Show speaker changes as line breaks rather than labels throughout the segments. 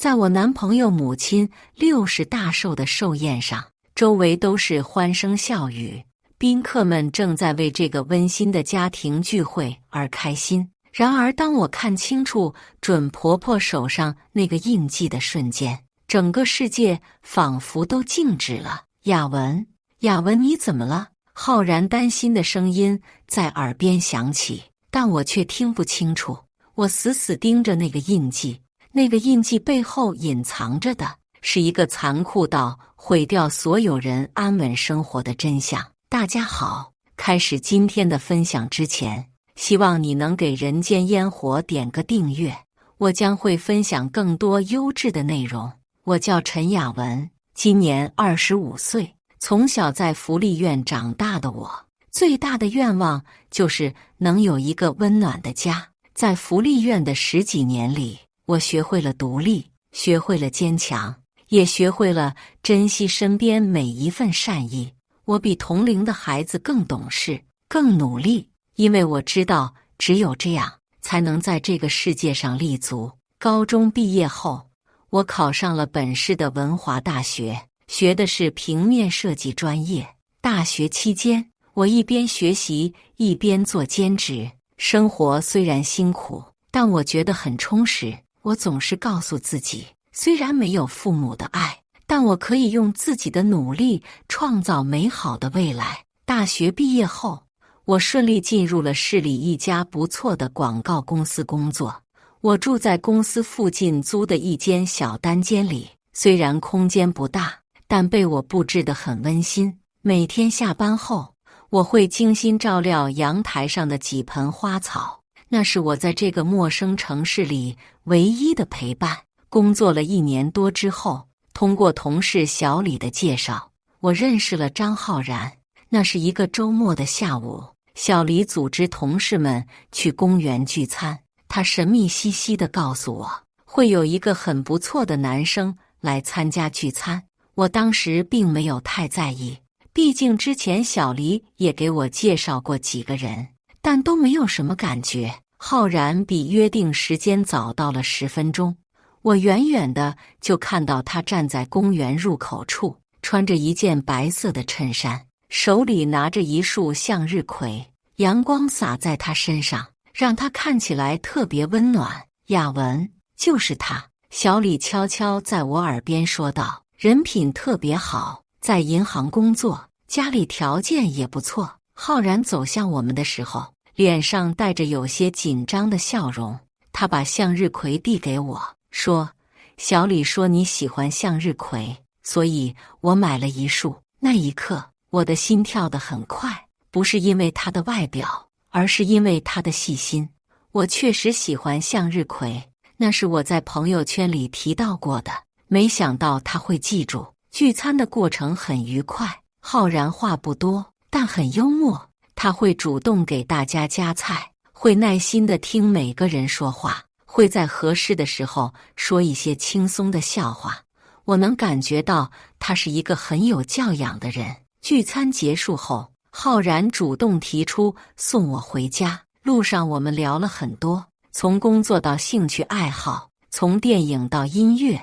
在我男朋友母亲60大寿的寿宴上，周围都是欢声笑语，宾客们正在为这个温馨的家庭聚会而开心。然而，当我看清楚准婆婆手上那个印记的瞬间，整个世界仿佛都静止了。雅文，雅文，你怎么了？浩然担心的声音在耳边响起，但我却听不清楚。我死死盯着那个印记，那个印记背后隐藏着的是一个残酷到毁掉所有人安稳生活的真相。大家好，开始今天的分享之前，希望你能给人间烟火点个订阅，我将会分享更多优质的内容。我叫陈雅文，今年25岁，从小在福利院长大的我，最大的愿望就是能有一个温暖的家。在福利院的10几年里，我学会了独立，学会了坚强，也学会了珍惜身边每一份善意。我比同龄的孩子更懂事，更努力，因为我知道只有这样才能在这个世界上立足。高中毕业后，我考上了本市的文华大学，学的是平面设计专业。大学期间，我一边学习一边做兼职，生活虽然辛苦，但我觉得很充实。我总是告诉自己，虽然没有父母的爱，但我可以用自己的努力创造美好的未来。大学毕业后，我顺利进入了市里一家不错的广告公司工作。我住在公司附近租的一间小单间里，虽然空间不大，但被我布置得很温馨。每天下班后，我会精心照料阳台上的几盆花草，那是我在这个陌生城市里唯一的陪伴。工作了1年多之后，通过同事小李的介绍，我认识了张浩然。那是一个周末的下午，小李组织同事们去公园聚餐，他神秘兮兮地告诉我，会有一个很不错的男生来参加聚餐。我当时并没有太在意，毕竟之前小黎也给我介绍过几个人，但都没有什么感觉。浩然比约定时间早到了10分钟，我远远的就看到他站在公园入口处，穿着一件白色的衬衫，手里拿着一束向日葵，阳光洒在他身上，让他看起来特别温暖。雅文，就是他。小李悄悄在我耳边说道，人品特别好，在银行工作，家里条件也不错。浩然走向我们的时候，脸上带着有些紧张的笑容，他把向日葵递给我，说，小李说你喜欢向日葵，所以我买了一束。那一刻，我的心跳得很快，不是因为他的外表，而是因为他的细心。我确实喜欢向日葵，那是我在朋友圈里提到过的，没想到他会记住。聚餐的过程很愉快，浩然话不多，但很幽默。他会主动给大家夹菜，会耐心地听每个人说话，会在合适的时候说一些轻松的笑话。我能感觉到他是一个很有教养的人。聚餐结束后，浩然主动提出送我回家。路上我们聊了很多，从工作到兴趣爱好，从电影到音乐。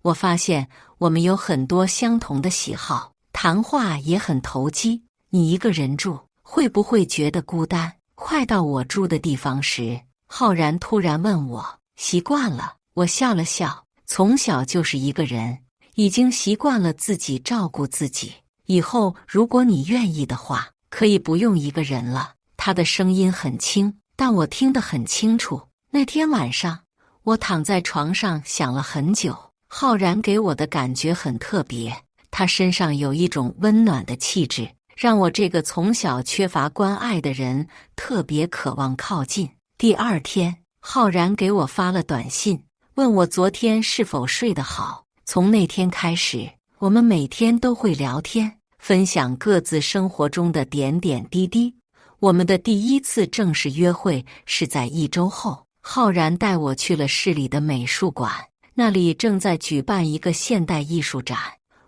我发现我们有很多相同的喜好，谈话也很投机。你一个人住，会不会觉得孤单？快到我住的地方时，浩然突然问我，习惯了。我笑了笑，从小就是一个人，已经习惯了自己照顾自己。以后如果你愿意的话，可以不用一个人了。他的声音很轻，但我听得很清楚。那天晚上，我躺在床上想了很久。浩然给我的感觉很特别，他身上有一种温暖的气质，让我这个从小缺乏关爱的人特别渴望靠近。第二天，浩然给我发了短信，问我昨天是否睡得好。从那天开始，我们每天都会聊天，分享各自生活中的点点滴滴。我们的第一次正式约会是在1周后，浩然带我去了市里的美术馆，那里正在举办一个现代艺术展。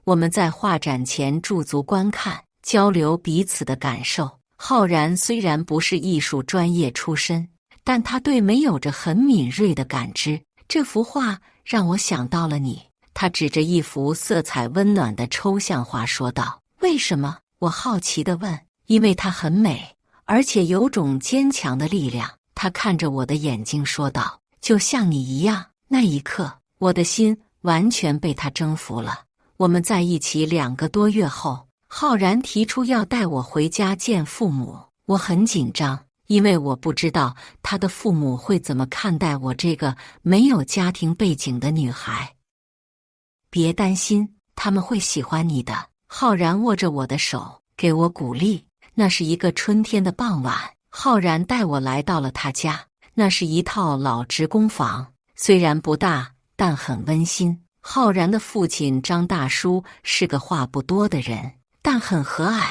我们在画展前驻足观看，交流彼此的感受。浩然虽然不是艺术专业出身，但他对美有着很敏锐的感知，这幅画让我想到了你。他指着一幅色彩温暖的抽象画说道。为什么？我好奇地问。因为它很美，而且有种坚强的力量。他看着我的眼睛说道，就像你一样。那一刻，我的心完全被他征服了。我们在一起2个多月后，浩然提出要带我回家见父母。我很紧张，因为我不知道他的父母会怎么看待我这个没有家庭背景的女孩。别担心，他们会喜欢你的。浩然握着我的手，给我鼓励。那是一个春天的傍晚，浩然带我来到了他家。那是一套老职工房，虽然不大，但很温馨。浩然的父亲张大叔是个话不多的人，但很和蔼。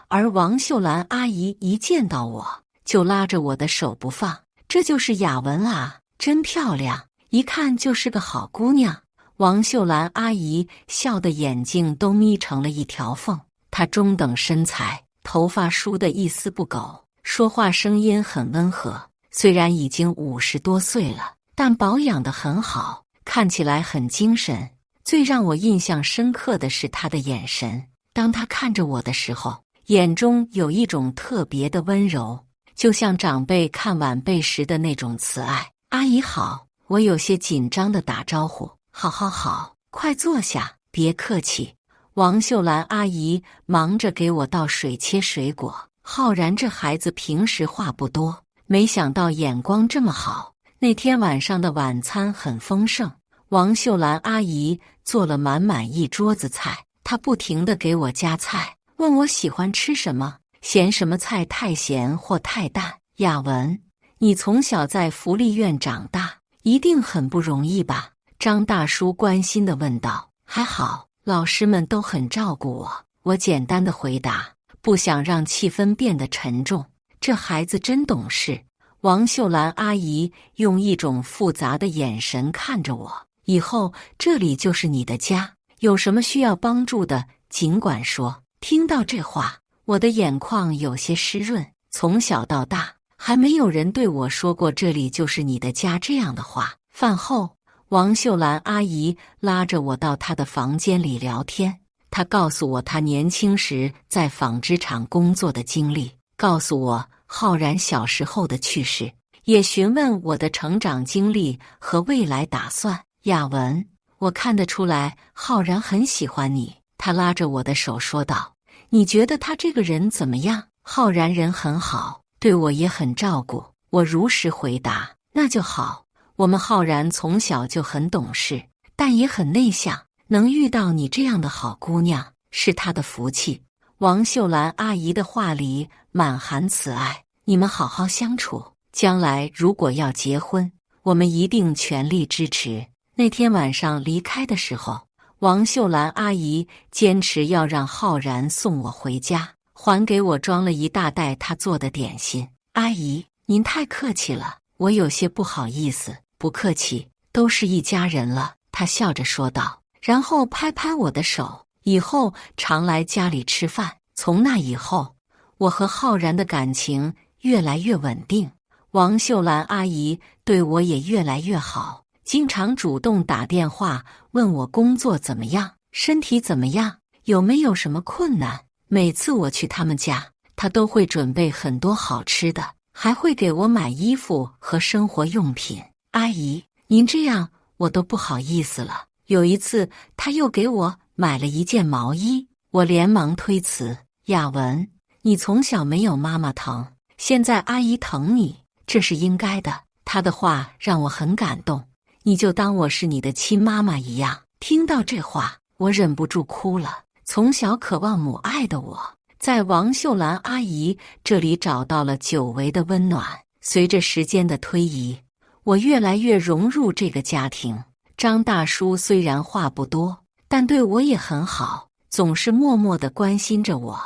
而王秀兰阿姨一见到我，就拉着我的手不放。这就是雅文啊，真漂亮，一看就是个好姑娘。王秀兰阿姨笑得眼睛都眯成了一条缝。她中等身材，头发梳得一丝不苟，说话声音很温和。虽然已经50多岁了，但保养得很好，看起来很精神。最让我印象深刻的是她的眼神，当她看着我的时候，眼中有一种特别的温柔，就像长辈看晚辈时的那种慈爱。阿姨好，我有些紧张地打招呼。好，快坐下，别客气。王秀兰阿姨忙着给我倒水切水果。浩然这孩子平时话不多，没想到眼光这么好。那天晚上的晚餐很丰盛，王秀兰阿姨做了满满一桌子菜，她不停地给我夹菜，问我喜欢吃什么，嫌什么菜太咸或太淡。雅文，你从小在福利院长大，一定很不容易吧？张大叔关心地问道。还好，老师们都很照顾我。我简单地回答，不想让气氛变得沉重。这孩子真懂事。王秀兰阿姨用一种复杂的眼神看着我。以后这里就是你的家，有什么需要帮助的尽管说。听到这话，我的眼眶有些湿润。从小到大，还没有人对我说过这里就是你的家这样的话。饭后，王秀兰阿姨拉着我到她的房间里聊天。她告诉我她年轻时在纺织厂工作的经历，告诉我浩然小时候的趣事，也询问我的成长经历和未来打算。雅文，我看得出来浩然很喜欢你。她拉着我的手说道。你觉得他这个人怎么样？浩然人很好，对我也很照顾。我如实回答。那就好。我们浩然从小就很懂事，但也很内向，能遇到你这样的好姑娘，是他的福气。王秀兰阿姨的话里满含慈爱。你们好好相处，将来如果要结婚，我们一定全力支持。那天晚上离开的时候，王秀兰阿姨坚持要让浩然送我回家，还给我装了一大袋她做的点心。阿姨，您太客气了，我有些不好意思。不客气，都是一家人了。她笑着说道，然后拍拍我的手，以后常来家里吃饭。从那以后，我和浩然的感情越来越稳定，王秀兰阿姨对我也越来越好，经常主动打电话问我工作怎么样，身体怎么样，有没有什么困难。每次我去他们家，她都会准备很多好吃的，还会给我买衣服和生活用品。阿姨，您这样我都不好意思了。有一次，她又给我买了一件毛衣，我连忙推辞。雅文，你从小没有妈妈疼，现在阿姨疼你，这是应该的。她的话让我很感动，你就当我是你的亲妈妈一样。听到这话，我忍不住哭了。从小渴望母爱的我，在王秀兰阿姨这里找到了久违的温暖。随着时间的推移，我越来越融入这个家庭。张大叔虽然话不多，但对我也很好，总是默默地关心着我。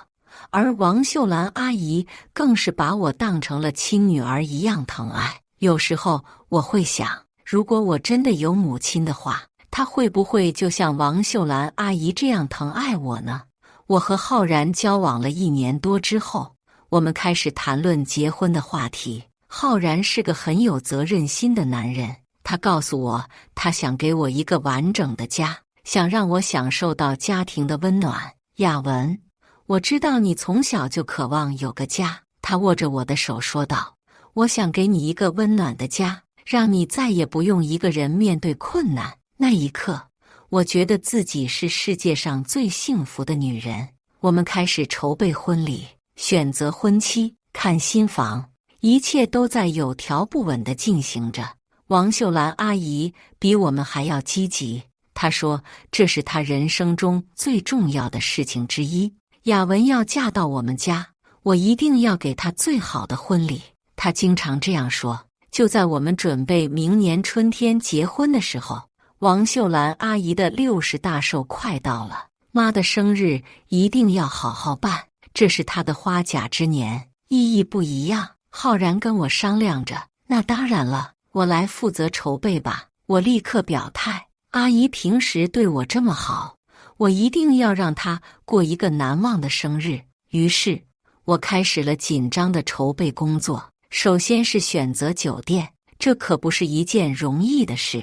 而王秀兰阿姨更是把我当成了亲女儿一样疼爱。有时候我会想，如果我真的有母亲的话，她会不会就像王秀兰阿姨这样疼爱我呢？我和浩然交往了1年多之后，我们开始谈论结婚的话题。浩然是个很有责任心的男人，他告诉我，他想给我一个完整的家，想让我享受到家庭的温暖。亚文，我知道你从小就渴望有个家。他握着我的手说道，我想给你一个温暖的家，让你再也不用一个人面对困难。那一刻，我觉得自己是世界上最幸福的女人。我们开始筹备婚礼，选择婚期，看新房，一切都在有条不紊地进行着。王秀兰阿姨比我们还要积极，她说这是她人生中最重要的事情之一。雅文要嫁到我们家，我一定要给她最好的婚礼。她经常这样说。就在我们准备明年春天结婚的时候，王秀兰阿姨的60大寿快到了，妈的生日一定要好好办，这是她的花甲之年，意义不一样。浩然跟我商量着，那当然了，我来负责筹备吧。我立刻表态，阿姨平时对我这么好，我一定要让她过一个难忘的生日。于是，我开始了紧张的筹备工作。首先是选择酒店，这可不是一件容易的事。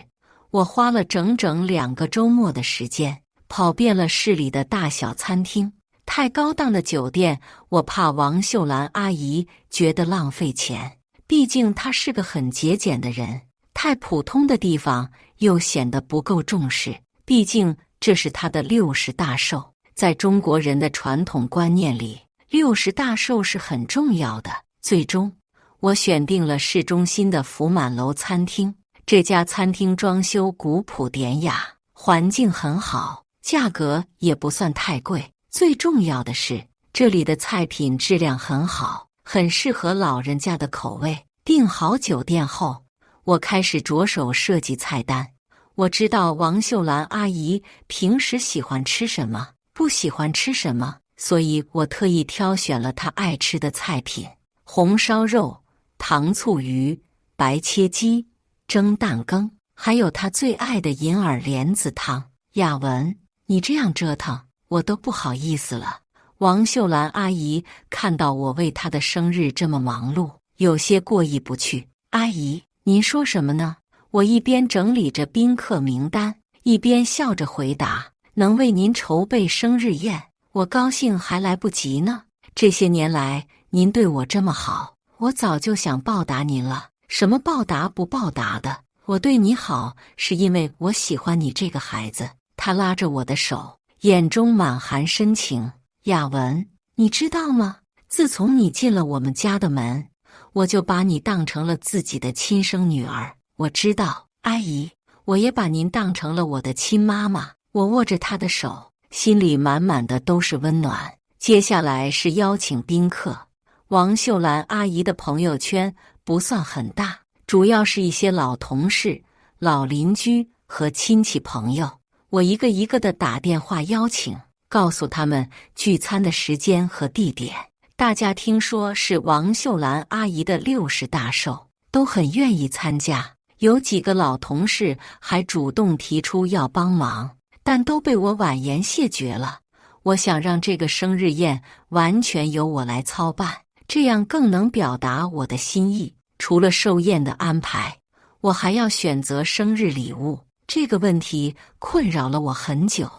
我花了整整2个周末的时间，跑遍了市里的大小餐厅。太高档的酒店，我怕王秀兰阿姨觉得浪费钱，毕竟她是个很节俭的人。太普通的地方又显得不够重视，毕竟这是她的60大寿。在中国人的传统观念里，60大寿是很重要的。最终，我选定了市中心的福满楼餐厅。这家餐厅装修古朴典雅，环境很好，价格也不算太贵。最重要的是，这里的菜品质量很好，很适合老人家的口味。订好酒店后，我开始着手设计菜单。我知道王秀兰阿姨平时喜欢吃什么，不喜欢吃什么，所以我特意挑选了她爱吃的菜品：红烧肉、糖醋鱼、白切鸡、蒸蛋羹，还有她最爱的银耳莲子汤。雅文，你这样折腾，我都不好意思了。王秀兰阿姨看到我为她的生日这么忙碌，有些过意不去。阿姨，您说什么呢？我一边整理着宾客名单，一边笑着回答：能为您筹备生日宴，我高兴还来不及呢。这些年来，您对我这么好，我早就想报答您了。什么报答不报答的，我对你好是因为我喜欢你这个孩子。他拉着我的手，眼中满含深情。雅文，你知道吗？自从你进了我们家的门，我就把你当成了自己的亲生女儿。我知道，阿姨，我也把您当成了我的亲妈妈。我握着她的手，心里满满的都是温暖。接下来是邀请宾客。王秀兰阿姨的朋友圈不算很大，主要是一些老同事、老邻居和亲戚朋友。我一个一个的打电话邀请，告诉他们聚餐的时间和地点。大家听说是王秀兰阿姨的60大寿，都很愿意参加。有几个老同事还主动提出要帮忙，但都被我婉言谢绝了。我想让这个生日宴完全由我来操办，这样更能表达我的心意。除了寿宴的安排，我还要选择生日礼物。这个问题困扰了我很久。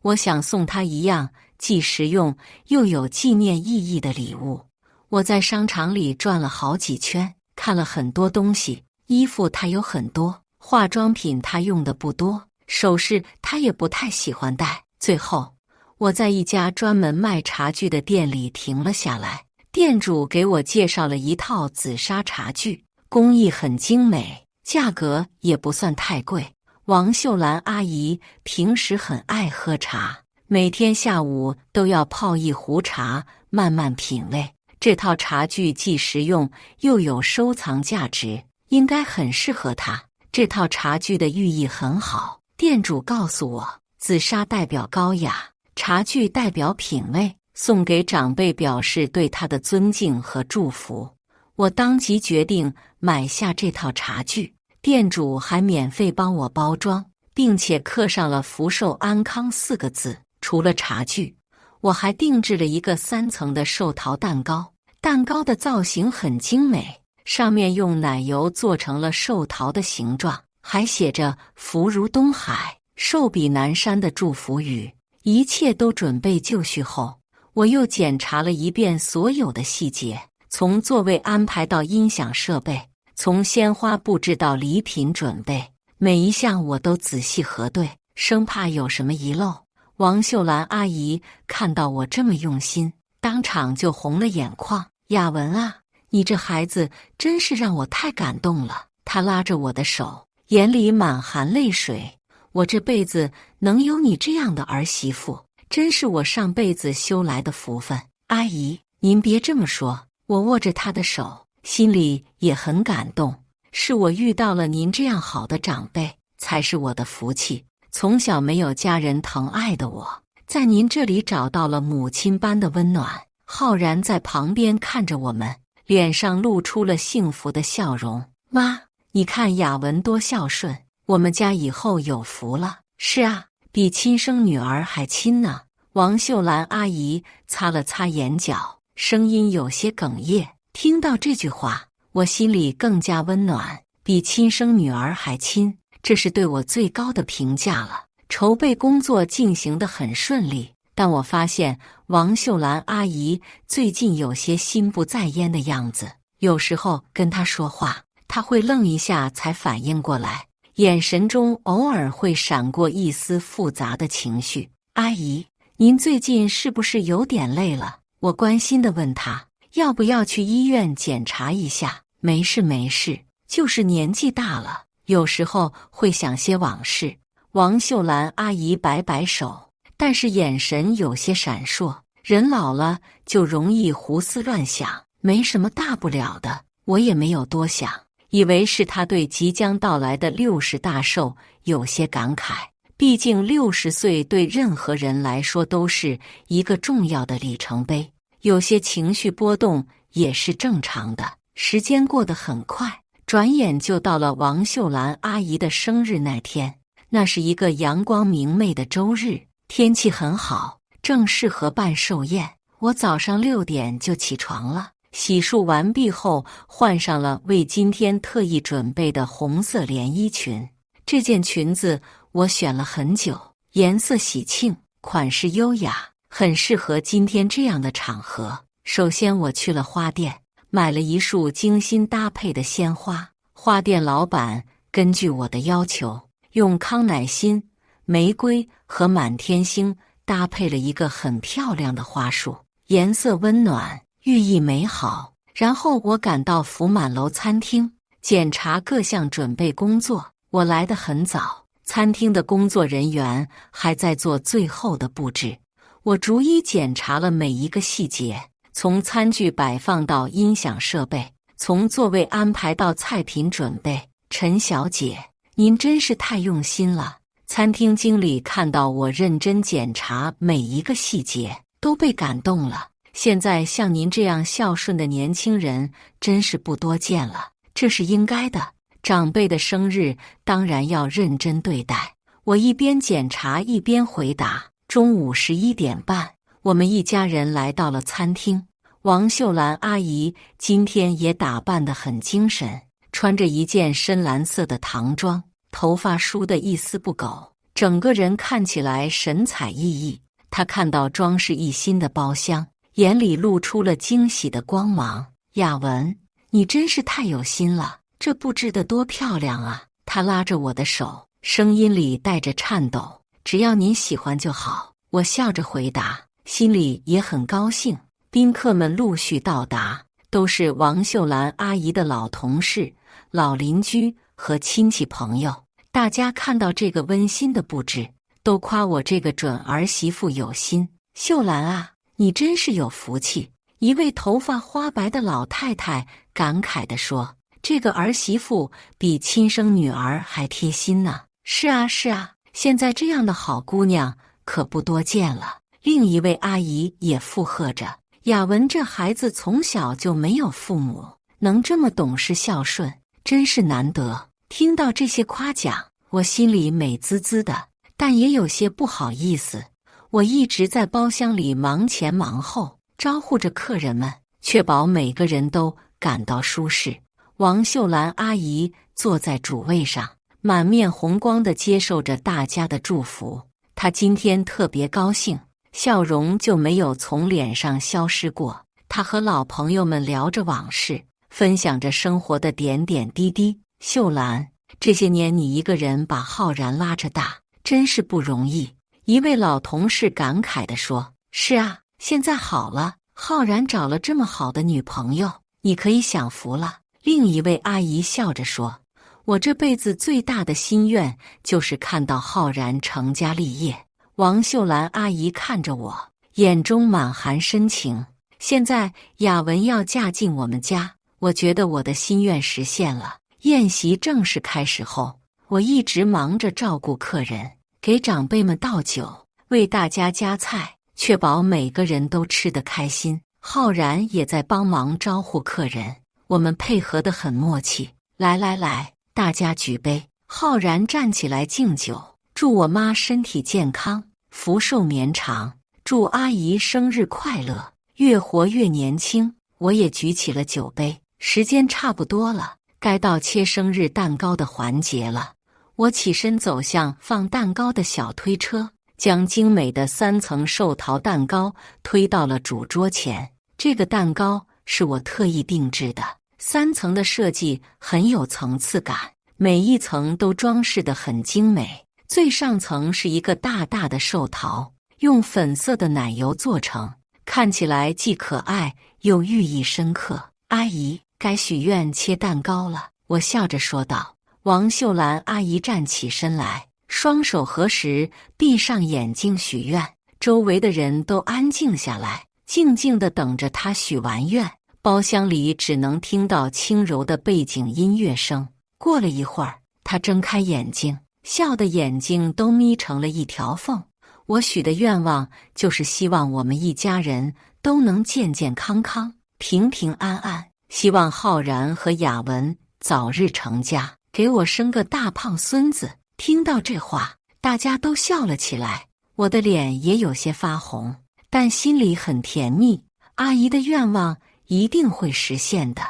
我想送她一样既实用又有纪念意义的礼物。我在商场里转了好几圈，看了很多东西。衣服她有很多，化妆品她用的不多，首饰她也不太喜欢戴。最后，我在一家专门卖茶具的店里停了下来。店主给我介绍了一套紫砂茶具，工艺很精美，价格也不算太贵。王秀兰阿姨平时很爱喝茶，每天下午都要泡一壶茶，慢慢品味。这套茶具既实用又有收藏价值，应该很适合她。这套茶具的寓意很好，店主告诉我，紫砂代表高雅，茶具代表品味，送给长辈表示对他的尊敬和祝福。我当即决定买下这套茶具。店主还免费帮我包装，并且刻上了福寿安康4个字。除了茶具，我还定制了一个3层的寿桃蛋糕，蛋糕的造型很精美，上面用奶油做成了寿桃的形状，还写着福如东海，寿比南山的祝福语。一切都准备就绪后，我又检查了一遍所有的细节，从座位安排到音响设备，从鲜花布置到礼品准备，每一项我都仔细核对，生怕有什么遗漏。王秀兰阿姨看到我这么用心，当场就红了眼眶。雅文啊，你这孩子真是让我太感动了。她拉着我的手，眼里满含泪水。我这辈子能有你这样的儿媳妇，真是我上辈子修来的福分。阿姨，您别这么说。我握着她的手，心里也很感动。是我遇到了您这样好的长辈，才是我的福气。从小没有家人疼爱的我，在您这里找到了母亲般的温暖。浩然在旁边看着我们，脸上露出了幸福的笑容。妈，你看雅文多孝顺，我们家以后有福了。是啊，比亲生女儿还亲呢。王秀兰阿姨擦了擦眼角，声音有些哽咽。听到这句话，我心里更加温暖。比亲生女儿还亲，这是对我最高的评价了。筹备工作进行得很顺利，但我发现王秀兰阿姨最近有些心不在焉的样子。有时候跟她说话，她会愣一下才反应过来，眼神中偶尔会闪过一丝复杂的情绪。阿姨，您最近是不是有点累了？我关心地问她，要不要去医院检查一下？没事没事，就是年纪大了，有时候会想些往事。王秀兰阿姨摆摆手，但是眼神有些闪烁。人老了就容易胡思乱想，没什么大不了的。我也没有多想，以为是她对即将到来的60大寿有些感慨。毕竟60岁对任何人来说都是一个重要的里程碑，有些情绪波动也是正常的。时间过得很快，转眼就到了王秀兰阿姨的生日那天。那是一个阳光明媚的周日，天气很好，正适合办寿宴。我早上6点就起床了，洗漱完毕后换上了为今天特意准备的红色连衣裙。这件裙子我选了很久，颜色喜庆，款式优雅，很适合今天这样的场合。首先我去了花店，买了一束精心搭配的鲜花。花店老板根据我的要求，用康乃馨、玫瑰和满天星搭配了一个很漂亮的花束，颜色温暖，寓意美好。然后我赶到福满楼餐厅，检查各项准备工作。我来得很早，餐厅的工作人员还在做最后的布置。我逐一检查了每一个细节，从餐具摆放到音响设备，从座位安排到菜品准备。陈小姐，您真是太用心了。餐厅经理看到我认真检查每一个细节，都被感动了。现在像您这样孝顺的年轻人真是不多见了，这是应该的。长辈的生日当然要认真对待。我一边检查一边回答。中午11点半，我们一家人来到了餐厅。王秀兰阿姨今天也打扮得很精神，穿着一件深蓝色的唐装，头发梳得一丝不苟，整个人看起来神采奕奕。她看到装饰一新的包厢，眼里露出了惊喜的光芒。雅文，你真是太有心了，这布置得多漂亮啊！她拉着我的手，声音里带着颤抖。只要您喜欢就好，我笑着回答，心里也很高兴。宾客们陆续到达，都是王秀兰阿姨的老同事、老邻居和亲戚朋友。大家看到这个温馨的布置，都夸我这个准儿媳妇有心。秀兰啊，你真是有福气。一位头发花白的老太太感慨地说，这个儿媳妇比亲生女儿还贴心呢。是啊是啊，现在这样的好姑娘可不多见了。另一位阿姨也附和着，雅文这孩子从小就没有父母，能这么懂事孝顺，真是难得。听到这些夸奖，我心里美滋滋的，但也有些不好意思。我一直在包厢里忙前忙后，招呼着客人们，确保每个人都感到舒适。王秀兰阿姨坐在主位上，满面红光地接受着大家的祝福。他今天特别高兴，笑容就没有从脸上消失过。他和老朋友们聊着往事，分享着生活的点点滴滴。秀兰，这些年你一个人把浩然拉扯大，真是不容易。一位老同事感慨地说：是啊，现在好了，浩然找了这么好的女朋友，你可以享福了。另一位阿姨笑着说：我这辈子最大的心愿就是看到浩然成家立业。王秀兰阿姨看着我，眼中满含深情。现在雅文要嫁进我们家，我觉得我的心愿实现了。宴席正式开始后，我一直忙着照顾客人，给长辈们倒酒，为大家夹菜，确保每个人都吃得开心。浩然也在帮忙招呼客人，我们配合得很默契。来来来，大家举杯。浩然站起来敬酒，祝我妈身体健康，福寿绵长，祝阿姨生日快乐，越活越年轻。我也举起了酒杯。时间差不多了，该到切生日蛋糕的环节了。我起身走向放蛋糕的小推车，将精美的3层寿桃蛋糕推到了主桌前。这个蛋糕是我特意定制的，3层的设计很有层次感，每一层都装饰得很精美。最上层是一个大大的寿桃，用粉色的奶油做成，看起来既可爱又寓意深刻。阿姨，该许愿切蛋糕了，我笑着说道。王秀兰阿姨站起身来，双手合十，闭上眼睛许愿。周围的人都安静下来，静静地等着她许完愿。包厢里只能听到轻柔的背景音乐声。过了一会儿，她睁开眼睛，笑的眼睛都眯成了一条缝。我许的愿望就是希望我们一家人都能健健康康、平平安安，希望浩然和雅文早日成家，给我生个大胖孙子。听到这话，大家都笑了起来，我的脸也有些发红，但心里很甜蜜。阿姨的愿望一定会实现的。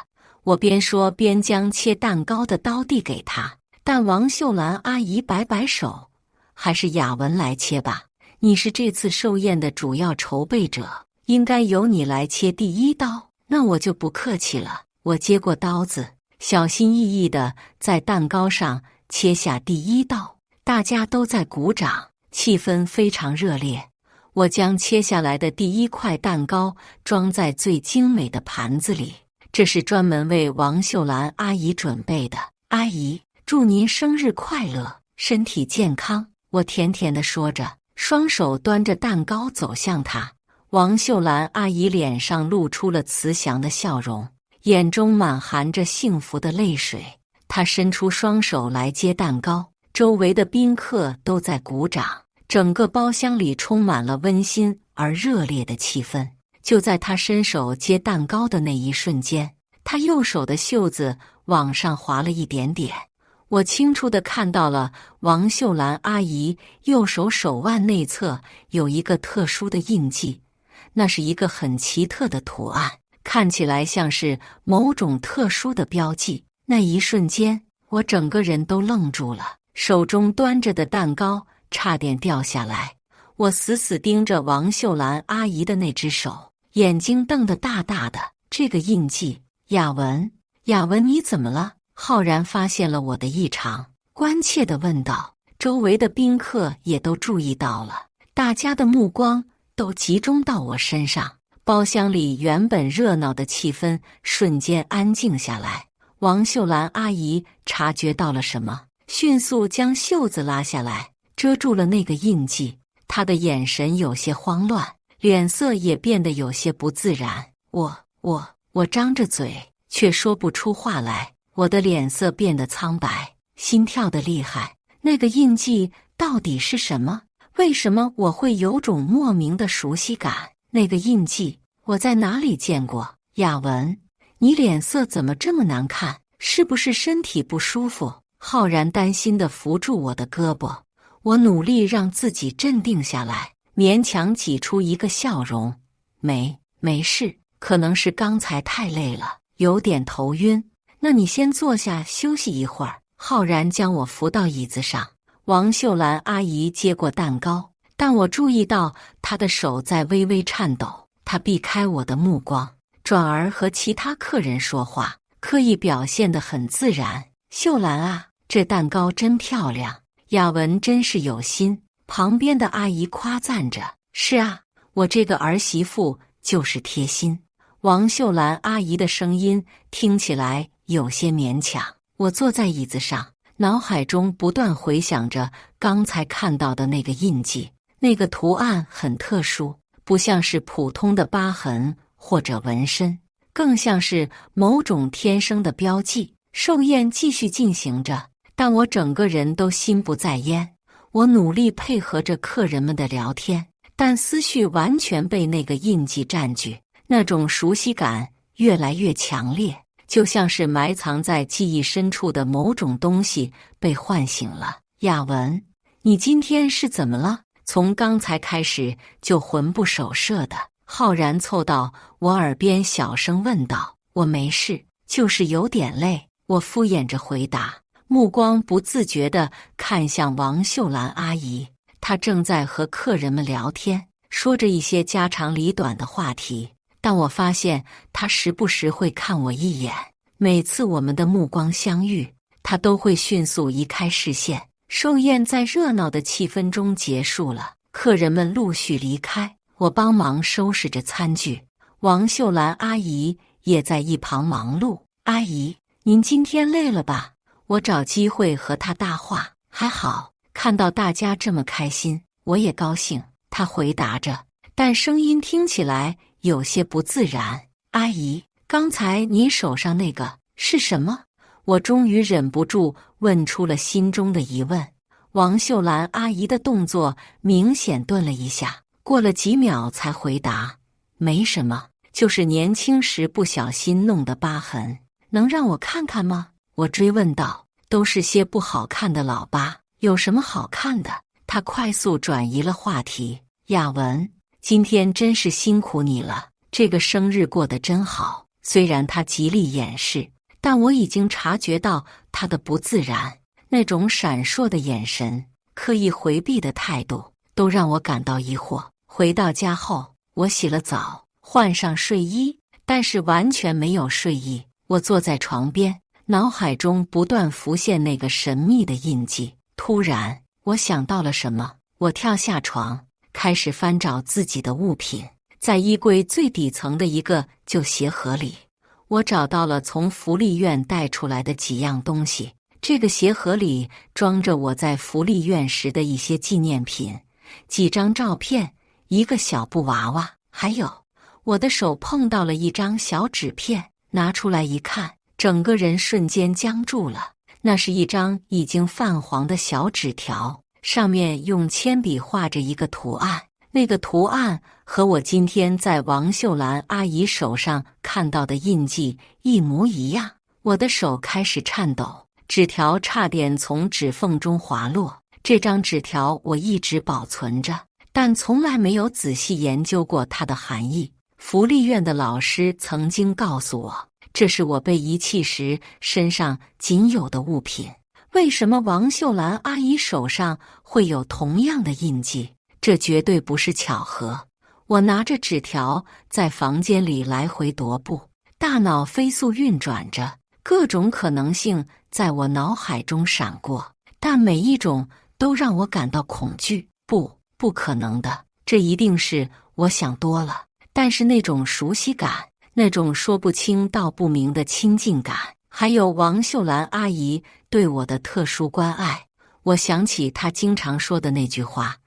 我边说边将切蛋糕的刀递给她，但王秀兰阿姨摆摆手：还是雅文来切吧，你是这次寿宴的主要筹备者，应该由你来切第一刀。那我就不客气了。我接过刀子，小心翼翼地在蛋糕上切下第一刀，大家都在鼓掌，气氛非常热烈。我将切下来的第一块蛋糕装在最精美的盘子里，这是专门为王秀兰阿姨准备的。阿姨，祝您生日快乐，身体健康。我甜甜地说着，双手端着蛋糕走向她。王秀兰阿姨脸上露出了慈祥的笑容，眼中满含着幸福的泪水。她伸出双手来接蛋糕，周围的宾客都在鼓掌，整个包厢里充满了温馨而热烈的气氛。就在她伸手接蛋糕的那一瞬间，她右手的袖子往上滑了一点点，我清楚地看到了王秀兰阿姨右手手腕内侧有一个特殊的印记，那是一个很奇特的图案，看起来像是某种特殊的标记。那一瞬间，我整个人都愣住了，手中端着的蛋糕差点掉下来。我死死盯着王秀兰阿姨的那只手，眼睛瞪得大大的。这个印记，雅文，雅文，你怎么了？浩然发现了我的异常，关切地问道。周围的宾客也都注意到了，大家的目光都集中到我身上。包厢里原本热闹的气氛瞬间安静下来。王秀兰阿姨察觉到了什么，迅速将袖子拉下来，遮住了那个印记。她的眼神有些慌乱，脸色也变得有些不自然。我张着嘴，却说不出话来。我的脸色变得苍白，心跳得厉害。那个印记到底是什么？为什么我会有种莫名的熟悉感？那个印记，我在哪里见过？雅文，你脸色怎么这么难看？是不是身体不舒服？浩然担心地扶住我的胳膊。我努力让自己镇定下来，勉强挤出一个笑容。没事，可能是刚才太累了，有点头晕。那你先坐下休息一会儿，浩然将我扶到椅子上。王秀兰阿姨接过蛋糕，但我注意到她的手在微微颤抖。她避开我的目光，转而和其他客人说话，刻意表现得很自然。秀兰啊，这蛋糕真漂亮，雅文真是有心。旁边的阿姨夸赞着。是啊，我这个儿媳妇就是贴心。王秀兰阿姨的声音听起来有些勉强。我坐在椅子上，脑海中不断回想着刚才看到的那个印记。那个图案很特殊，不像是普通的疤痕或者纹身，更像是某种天生的标记。寿宴继续进行着，但我整个人都心不在焉。我努力配合着客人们的聊天，但思绪完全被那个印记占据。那种熟悉感越来越强烈，就像是埋藏在记忆深处的某种东西被唤醒了。雅文，你今天是怎么了？从刚才开始就魂不守舍的。浩然凑到我耳边小声问道。我没事，就是有点累。我敷衍着回答，目光不自觉地看向王秀兰阿姨。她正在和客人们聊天，说着一些家长里短的话题，但我发现她时不时会看我一眼。每次我们的目光相遇，她都会迅速移开视线。寿宴在热闹的气氛中结束了，客人们陆续离开，我帮忙收拾着餐具。王秀兰阿姨也在一旁忙碌。阿姨，您今天累了吧？我找机会和她搭话。还好，看到大家这么开心，我也高兴。她回答着，但声音听起来有些不自然。阿姨，刚才您手上那个是什么？我终于忍不住问出了心中的疑问。王秀兰阿姨的动作明显顿了一下，过了几秒才回答：没什么，就是年轻时不小心弄的疤痕。能让我看看吗？我追问道。都是些不好看的老疤，有什么好看的？她快速转移了话题。雅文，今天真是辛苦你了，这个生日过得真好。虽然她极力掩饰，但我已经察觉到她的不自然，那种闪烁的眼神，刻意回避的态度，都让我感到疑惑。回到家后，我洗了澡，换上睡衣，但是完全没有睡意。我坐在床边，脑海中不断浮现那个神秘的印记。突然，我想到了什么，我跳下床，开始翻找自己的物品。在衣柜最底层的一个旧鞋盒里，我找到了从福利院带出来的几样东西。这个鞋盒里装着我在福利院时的一些纪念品，几张照片，一个小布娃娃，还有我的手碰到了一张小纸片，拿出来一看，整个人瞬间僵住了。那是一张已经泛黄的小纸条，上面用铅笔画着一个图案。那个图案和我今天在王秀兰阿姨手上看到的印记一模一样。我的手开始颤抖，纸条差点从指缝中滑落。这张纸条我一直保存着，但从来没有仔细研究过它的含义。福利院的老师曾经告诉我，这是我被遗弃时身上仅有的物品。为什么王秀兰阿姨手上会有同样的印记？这绝对不是巧合。我拿着纸条在房间里来回踱步，大脑飞速运转着，各种可能性在我脑海中闪过，但每一种都让我感到恐惧。不可能的，这一定是我想多了。但是那种熟悉感，那种说不清道不明的亲近感，还有王秀兰阿姨对我的特殊关爱，我想起她经常说的那句话，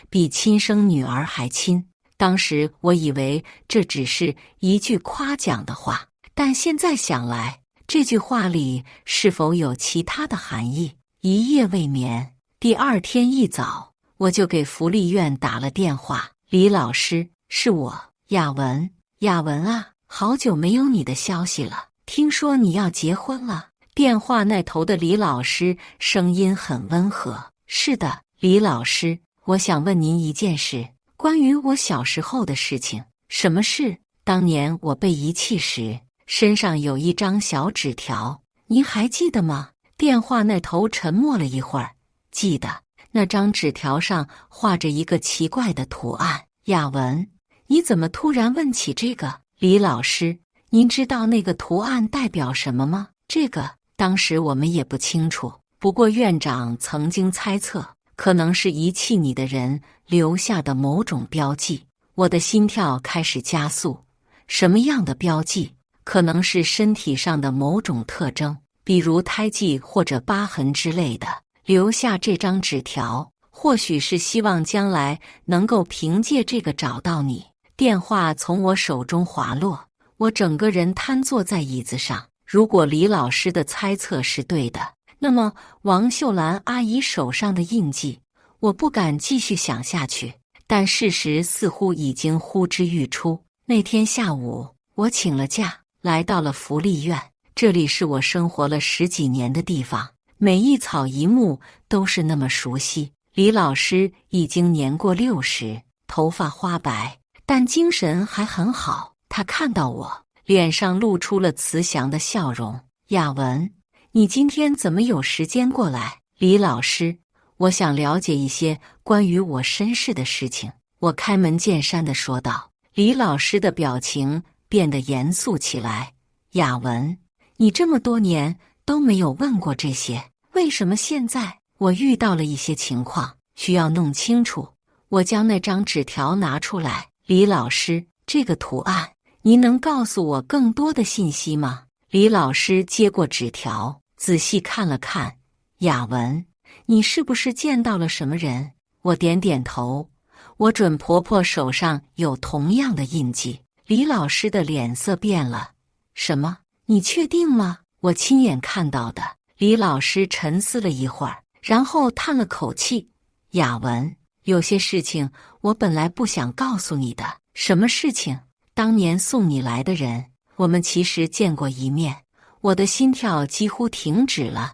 比亲生女儿还亲。当时我以为这只是一句夸奖的话，但现在想来，这句话里是否有其他的含义？一夜未眠，第二天一早，我就给福利院打了电话。李老师，是我，雅文。雅文啊，好久没有你的消息了，听说你要结婚了。电话那头的李老师声音很温和。是的，李老师，我想问您一件事，关于我小时候的事情。什么事？当年我被遗弃时，身上有一张小纸条，您还记得吗？电话那头沉默了一会儿，记得那张纸条上画着一个奇怪的图案。雅文，你怎么突然问起这个？李老师，您知道那个图案代表什么吗？这个当时我们也不清楚，不过院长曾经猜测，可能是遗弃你的人留下的某种标记。我的心跳开始加速。什么样的标记？可能是身体上的某种特征，比如胎记或者疤痕之类的。留下这张纸条，或许是希望将来能够凭借这个找到你。电话从我手中滑落，我整个人瘫坐在椅子上。如果李老师的猜测是对的，那么王秀兰阿姨手上的印记，我不敢继续想下去。但事实似乎已经呼之欲出。那天下午，我请了假，来到了福利院。这里是我生活了10几年的地方，每一草一木都是那么熟悉。李老师已经年过60，头发花白，但精神还很好。他看到我，脸上露出了慈祥的笑容。雅文，你今天怎么有时间过来？李老师，我想了解一些关于我身世的事情。我开门见山地说道。李老师的表情变得严肃起来。雅文，你这么多年都没有问过这些，为什么现在？我遇到了一些情况，需要弄清楚。我将那张纸条拿出来。李老师，这个图案，您能告诉我更多的信息吗？李老师接过纸条，仔细看了看。雅文，你是不是见到了什么人？我点点头。我准婆婆手上有同样的印记。李老师的脸色变了。什么？你确定吗？我亲眼看到的。李老师沉思了一会儿，然后叹了口气。雅文，有些事情我本来不想告诉你的。什么事情？当年送你来的人，我们其实见过一面。我的心跳几乎停止了。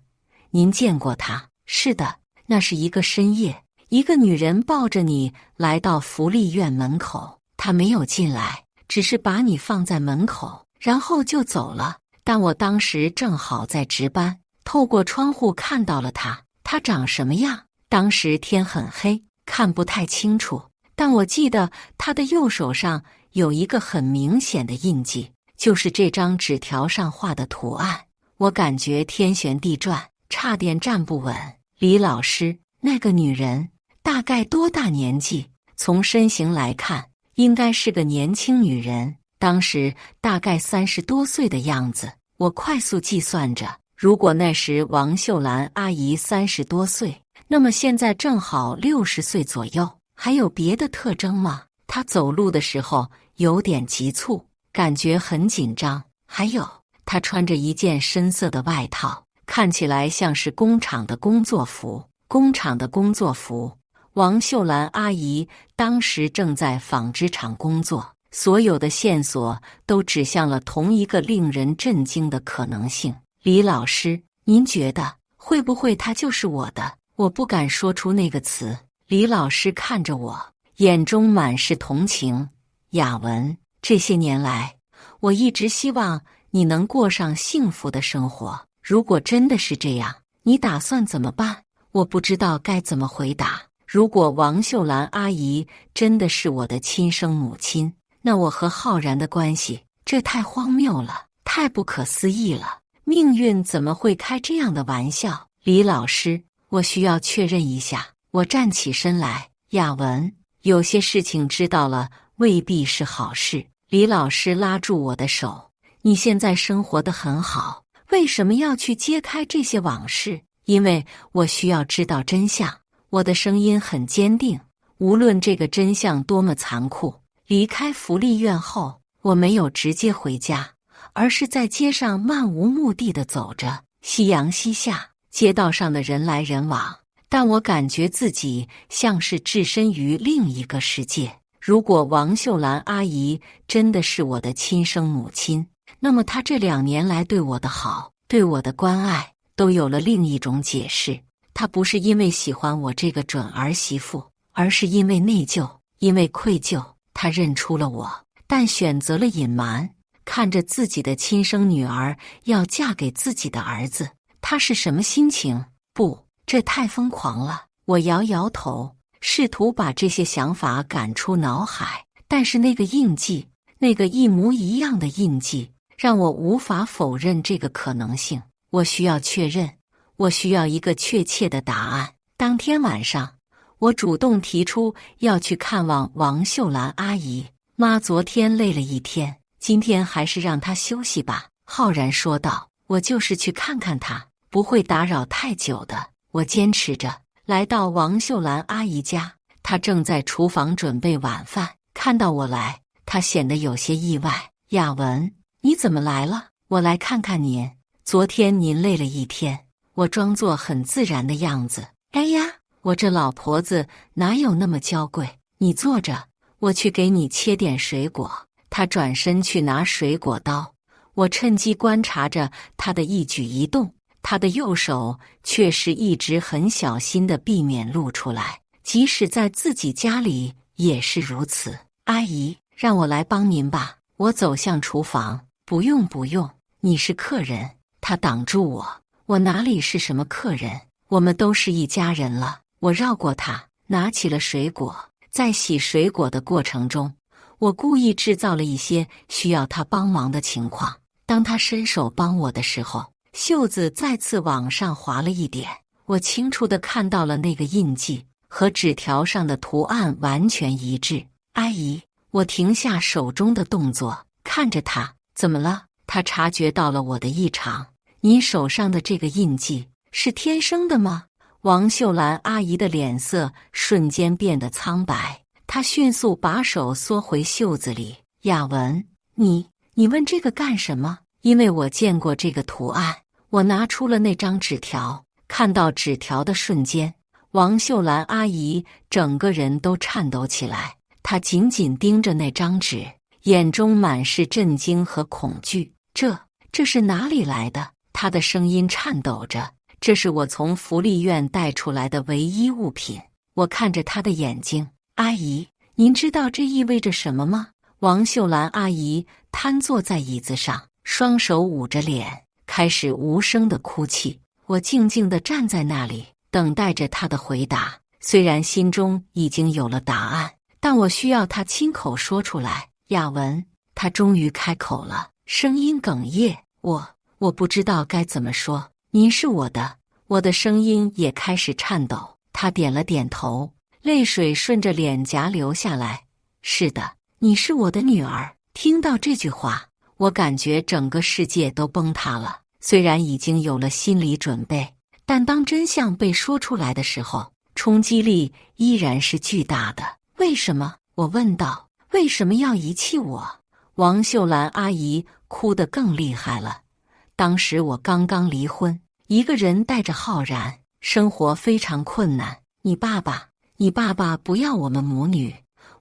您见过他？是的，那是一个深夜。一个女人抱着你来到福利院门口，她没有进来，只是把你放在门口，然后就走了。但我当时正好在值班，透过窗户看到了她。她长什么样？当时天很黑，看不太清楚，但我记得她的右手上有一个很明显的印记，就是这张纸条上画的图案。我感觉天旋地转，差点站不稳。李老师，那个女人大概多大年纪？从身形来看，应该是个年轻女人，当时大概30多岁的样子。我快速计算着，如果那时王秀兰阿姨30多岁，那么现在正好60岁左右。还有别的特征吗？她走路的时候有点急促，感觉很紧张。还有，她穿着一件深色的外套，看起来像是工厂的工作服。工厂的工作服。王秀兰阿姨当时正在纺织厂工作，所有的线索都指向了同一个令人震惊的可能性。李老师，您觉得会不会他就是我的？我不敢说出那个词。李老师看着我，眼中满是同情。雅文，这些年来，我一直希望你能过上幸福的生活。如果真的是这样，你打算怎么办？我不知道该怎么回答。如果王秀兰阿姨真的是我的亲生母亲，那我和浩然的关系，这太荒谬了，太不可思议了。命运怎么会开这样的玩笑？李老师，我需要确认一下。我站起身来。雅文，有些事情知道了未必是好事。李老师拉住我的手。你现在生活得很好，为什么要去揭开这些往事？因为我需要知道真相。我的声音很坚定，无论这个真相多么残酷。离开福利院后，我没有直接回家，而是在街上漫无目的地走着。夕阳西下，街道上的人来人往，但我感觉自己像是置身于另一个世界。如果王秀兰阿姨真的是我的亲生母亲，那么她这2年来对我的好，对我的关爱，都有了另一种解释。她不是因为喜欢我这个准儿媳妇，而是因为内疚，因为愧疚。她认出了我，但选择了隐瞒。看着自己的亲生女儿要嫁给自己的儿子，他是什么心情？不，这太疯狂了。我摇摇头，试图把这些想法赶出脑海，但是那个印记，那个一模一样的印记，让我无法否认这个可能性。我需要确认，我需要一个确切的答案。当天晚上，我主动提出要去看望王秀兰阿姨。妈昨天累了一天，今天还是让她休息吧。浩然说道。我就是去看看她，不会打扰太久的。我坚持着。来到王秀兰阿姨家，她正在厨房准备晚饭。看到我来，她显得有些意外。雅文，你怎么来了？我来看看您。昨天您累了一天。我装作很自然的样子。哎呀，我这老婆子哪有那么娇贵？你坐着，我去给你切点水果。她转身去拿水果刀，我趁机观察着她的一举一动。他的右手却是一直很小心地避免露出来，即使在自己家里也是如此。阿姨，让我来帮您吧。我走向厨房。不用不用，你是客人。他挡住我。我哪里是什么客人？我们都是一家人了。我绕过他，拿起了水果。在洗水果的过程中，我故意制造了一些需要他帮忙的情况。当他伸手帮我的时候，袖子再次往上滑了一点，我清楚地看到了那个印记，和纸条上的图案完全一致。阿姨，我停下手中的动作，看着她。怎么了？她察觉到了我的异常。你手上的这个印记是天生的吗？王秀兰阿姨的脸色瞬间变得苍白，她迅速把手缩回袖子里。雅文，你问这个干什么？因为我见过这个图案。我拿出了那张纸条，看到纸条的瞬间，王秀兰阿姨整个人都颤抖起来。她紧紧盯着那张纸，眼中满是震惊和恐惧。这是哪里来的？她的声音颤抖着。这是我从福利院带出来的唯一物品。我看着她的眼睛。阿姨，您知道这意味着什么吗？王秀兰阿姨瘫坐在椅子上，双手捂着脸，开始无声的哭泣。我静静地站在那里，等待着他的回答。虽然心中已经有了答案，但我需要他亲口说出来。雅文，他终于开口了，声音哽咽。我不知道该怎么说。您是我的。我的声音也开始颤抖。他点了点头，泪水顺着脸颊流下来。是的，你是我的女儿。听到这句话，我感觉整个世界都崩塌了。虽然已经有了心理准备，但当真相被说出来的时候，冲击力依然是巨大的。为什么？我问道。为什么要遗弃我？王秀兰阿姨哭得更厉害了。当时我刚刚离婚，一个人带着浩然，生活非常困难。你爸爸不要我们母女，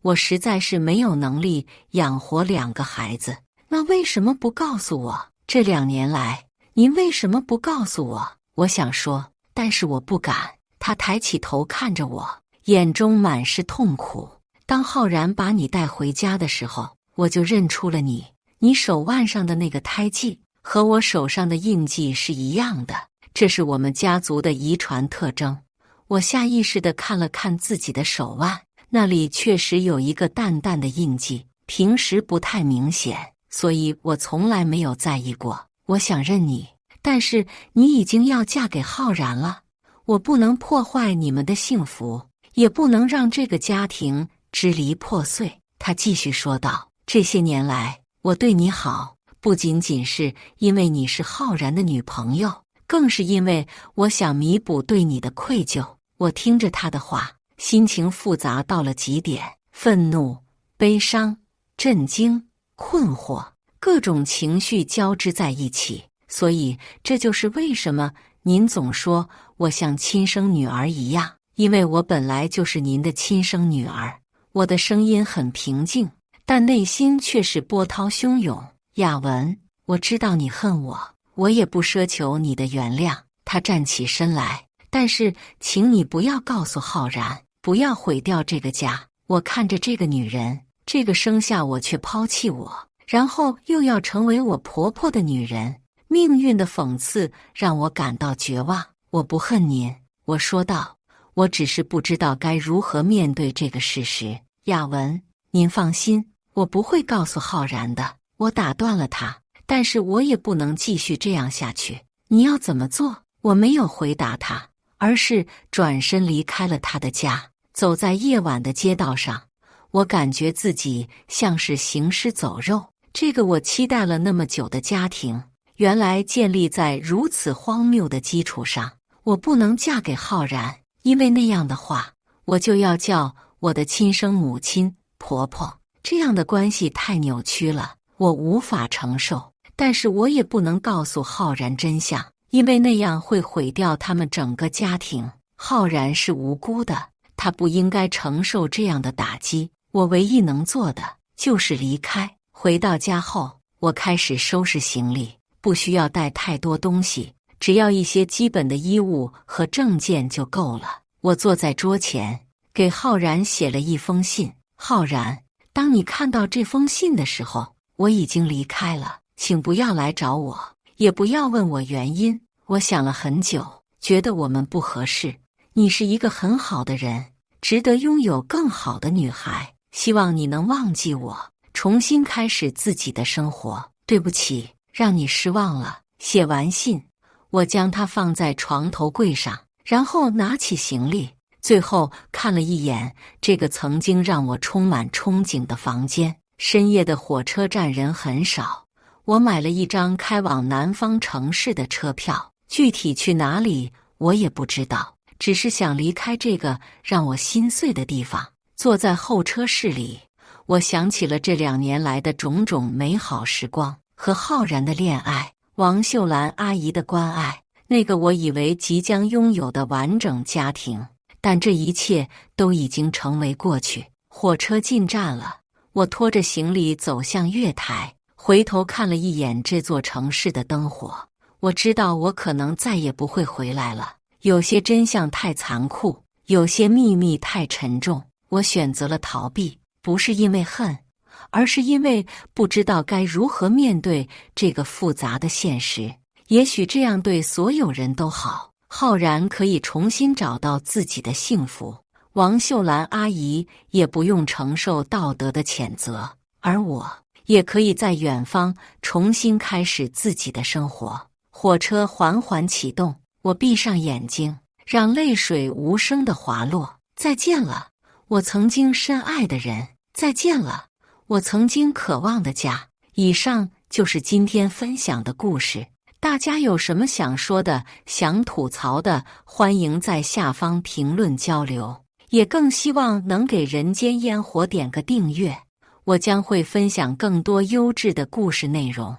我实在是没有能力养活2个孩子。那为什么不告诉我？这2年来，您为什么不告诉我？我想说，但是我不敢。他抬起头看着我，眼中满是痛苦。当浩然把你带回家的时候，我就认出了你。你手腕上的那个胎记和我手上的印记是一样的，这是我们家族的遗传特征。我下意识地看了看自己的手腕，那里确实有一个淡淡的印记，平时不太明显，所以我从来没有在意过。我想认你，但是你已经要嫁给浩然了，我不能破坏你们的幸福，也不能让这个家庭支离破碎。他继续说道，这些年来，我对你好，不仅仅是因为你是浩然的女朋友，更是因为我想弥补对你的愧疚。我听着他的话，心情复杂到了极点，愤怒、悲伤、震惊、困惑，各种情绪交织在一起。所以这就是为什么您总说我像亲生女儿一样，因为我本来就是您的亲生女儿。我的声音很平静，但内心却是波涛汹涌。雅文，我知道你恨我，我也不奢求你的原谅。他站起身来，但是请你不要告诉浩然，不要毁掉这个家。我看着这个女人，这个生下我却抛弃我，然后又要成为我婆婆的女人，命运的讽刺让我感到绝望。我不恨您，我说道，我只是不知道该如何面对这个事实。亚文，您放心，我不会告诉浩然的。我打断了他，但是我也不能继续这样下去。你要怎么做？我没有回答他，而是转身离开了他的家。走在夜晚的街道上，我感觉自己像是行尸走肉。这个我期待了那么久的家庭，原来建立在如此荒谬的基础上。我不能嫁给浩然，因为那样的话，我就要叫我的亲生母亲婆婆。这样的关系太扭曲了，我无法承受。但是我也不能告诉浩然真相，因为那样会毁掉他们整个家庭。浩然是无辜的，他不应该承受这样的打击。我唯一能做的就是离开。回到家后，我开始收拾行李，不需要带太多东西，只要一些基本的衣物和证件就够了。我坐在桌前，给浩然写了一封信。浩然，当你看到这封信的时候，我已经离开了，请不要来找我，也不要问我原因。我想了很久，觉得我们不合适。你是一个很好的人，值得拥有更好的女孩。希望你能忘记我，重新开始自己的生活。对不起，让你失望了。写完信，我将它放在床头柜上，然后拿起行李，最后看了一眼这个曾经让我充满憧憬的房间。深夜的火车站人很少，我买了一张开往南方城市的车票，具体去哪里我也不知道，只是想离开这个让我心碎的地方。坐在候车室里，我想起了这2年来的种种美好时光，和浩然的恋爱，王秀兰阿姨的关爱，那个我以为即将拥有的完整家庭。但这一切都已经成为过去。火车进站了，我拖着行李走向月台，回头看了一眼这座城市的灯火。我知道我可能再也不会回来了，有些真相太残酷，有些秘密太沉重。我选择了逃避，不是因为恨，而是因为不知道该如何面对这个复杂的现实。也许这样对所有人都好，浩然可以重新找到自己的幸福，王秀兰阿姨也不用承受道德的谴责，而我也可以在远方重新开始自己的生活。火车缓缓启动，我闭上眼睛，让泪水无声地滑落。再见了，我曾经深爱的人，再见了，我曾经渴望的家。以上就是今天分享的故事，大家有什么想说的、想吐槽的，欢迎在下方评论交流，也更希望能给人间烟火点个订阅，我将会分享更多优质的故事内容。